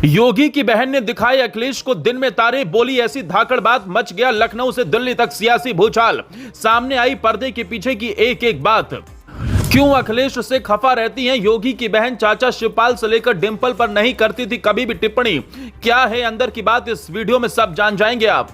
योगी की बहन ने दिखाए अखिलेश को दिन में तारे, बोली ऐसी धाकड़ बात, मच गया लखनऊ से दिल्ली तक सियासी भूचाल। सामने आई पर्दे के पीछे की एक एक बात। क्यों अखिलेश से खफा रहती हैं योगी की बहन? चाचा शिवपाल से लेकर डिंपल पर नहीं करती थी कभी भी टिप्पणी। क्या है अंदर की बात, इस वीडियो में सब जान जाएंगे आप।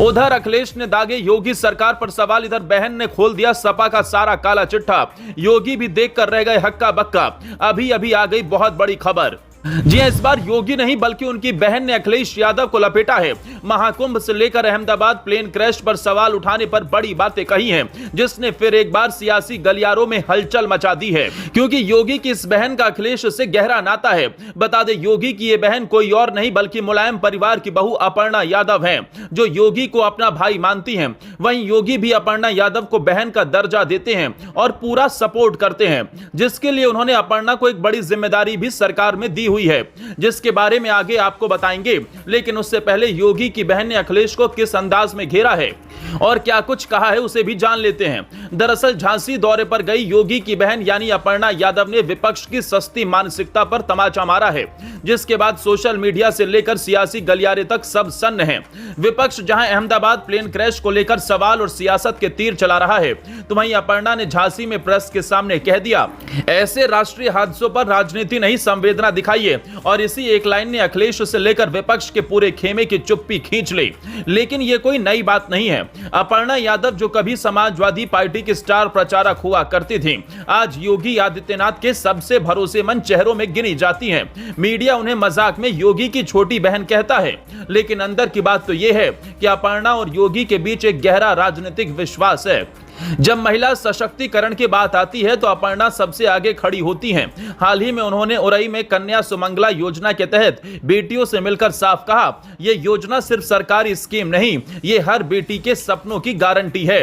उधर अखिलेश ने दागे योगी सरकार पर सवाल, इधर बहन ने खोल दिया सपा का सारा काला चिट्ठा। योगी भी देखकर रह गए हक्का बक्का। अभी अभी आ गई बहुत बड़ी खबर। जी हां, इस बार योगी नहीं बल्कि उनकी बहन ने अखिलेश यादव को लपेटा है। महाकुंभ से लेकर अहमदाबाद प्लेन क्रैश पर सवाल उठाने पर बड़ी बातें कही हैं, जिसने फिर एक बार सियासी गलियारों में हलचल मचा दी है। क्योंकि योगी की इस बहन का अखिलेश से गहरा नाता है। बता दें, योगी की ये बहन कोई और नहीं बल्कि मुलायम परिवार की बहू अपर्णा यादव है, जो योगी को अपना भाई मानती हैं। वहीं योगी भी अपर्णा यादव को बहन का दर्जा देते हैं और पूरा सपोर्ट करते हैं, जिसके लिए उन्होंने अपर्णा को एक बड़ी जिम्मेदारी भी सरकार में दी हुई है, जिसके बारे में आगे आपको बताएंगे। लेकिन उससे पहले योगी की बहन ने अखिलेश को किस अंदाज में घेरा है और क्या कुछ कहा है, उसे भी जान लेते हैं। दरअसल झांसी दौरे पर गई योगी की बहन यानी अपर्णा यादव ने विपक्ष की सस्ती मानसिकता पर तमाचा मारा है, जिसके बाद सोशल मीडिया से लेकर सियासी गलियारे तक सब सन्न हैं। विपक्ष जहां अहमदाबाद प्लेन क्रैश को लेकर सवाल और सियासत के तीर चला रहा है, तो वहीं अपर्णा ने झांसी में प्रेस के सामने कह दिया, ऐसे राष्ट्रीय हादसों पर राजनीति नहीं संवेदना दिखाइए। और इसी एक लाइन ने अखिलेश से लेकर विपक्ष के पूरे खेमे की चुप्पी खींच ली। लेकिन यह कोई नई बात नहीं है। अपर्णा यादव जो कभी समाजवादी पार्टी की स्टार प्रचारक हुआ करती थी, आज योगी आदित्यनाथ के सबसे भरोसेमंद चेहरों में गिनी जाती हैं। मीडिया उन्हें मजाक में योगी की छोटी बहन कहता है, लेकिन अंदर की बात तो यह है कि अपर्णा और योगी के बीच एक गहरा राजनीतिक विश्वास है। जब महिला सशक्तिकरण की बात आती है तो अपर्णा सबसे आगे खड़ी होती हैं। हाल ही में उन्होंने उरई में कन्या सुमंगला योजना के तहत बेटियों से मिलकर साफ कहा, यह योजना सिर्फ सरकारी स्कीम नहीं, ये हर बेटी के सपनों की गारंटी है।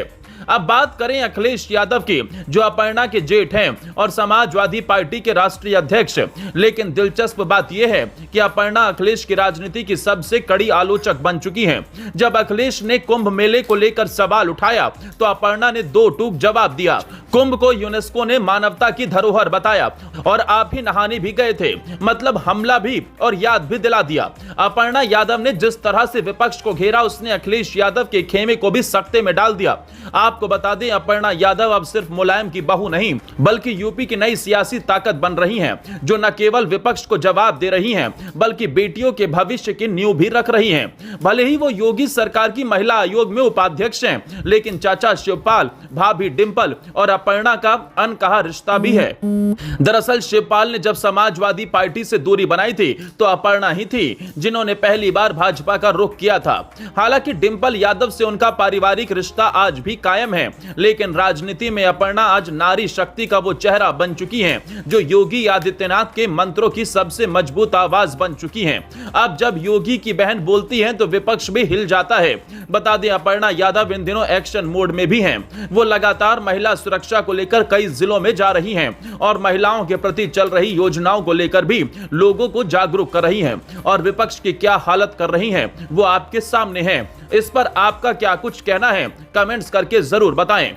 अब बात करें अखिलेश यादव की, जो अपर्णा के जेठ हैं और समाजवादी पार्टी के राष्ट्रीय अध्यक्ष। लेकिन दिलचस्प बात यह है कि अपर्णा अखिलेश की राजनीति की सबसे कड़ी आलोचक बन चुकी हैं। जब अखिलेश ने कुंभ मेले को लेकर सवाल उठाया तो अपर्णा ने दो टूक जवाब दिया। कुंभ को यूनेस्को ने मानवता की धरोहर बताया और आप ही नहाने भी गए थे, मतलब हमला भी और याद भी दिला दिया। अपर्णा यादव ने जिस तरह से विपक्ष को घेरा, उसने अखिलेश यादव के खेमे को भी सख्ते में डाल दिया। आपको बता दें, अपर्णा यादव अब सिर्फ मुलायम की बहू नहीं बल्कि यूपी की नई सियासी ताकत बन रही हैं, जो न केवल विपक्ष को जवाब दे रही हैं बल्कि बेटियों के भविष्य की नींव भी रख रही हैं। भले ही वो योगी सरकार की महिला आयोग में उपाध्यक्ष हैं, लेकिन चाचा शिवपाल, भाभी डिंपल और अपर्णा का अनकहा रिश्ता भी है। दरअसल शिवपाल ने जब समाजवादी पार्टी से दूरी बनाई थी तो अपर्णा ही थी जिन्होंने पहली बार भाजपा का रुख किया था। हालांकि डिंपल यादव से उनका पारिवारिक रिश्ता आज भी कायम है, लेकिन राजनीति में अपर्णा आज नारी शक्ति का वो चेहरा बन चुकी हैं, जो योगी आदित्यनाथ के मंत्रों की सबसे मजबूत आवाज बन चुकी हैं। अब जब योगी की बहन बोलती हैं तो विपक्ष भी हिल जाता है। बता दें, अपर्णा यादव इन दिनों एक्शन मोड में भी हैं। वो लगातार महिला सुरक्षा को लेकर कई जिलों में जा रही हैं और महिलाओं के प्रति चल रही योजनाओं को लेकर भी लोगों को जागरूक कर रही हैं। और विपक्ष की क्या हालत कर रही हैं वो आपके सामने है। इस पर आपका क्या कुछ कहना है, कमेंट्स करके जरूर बताएं।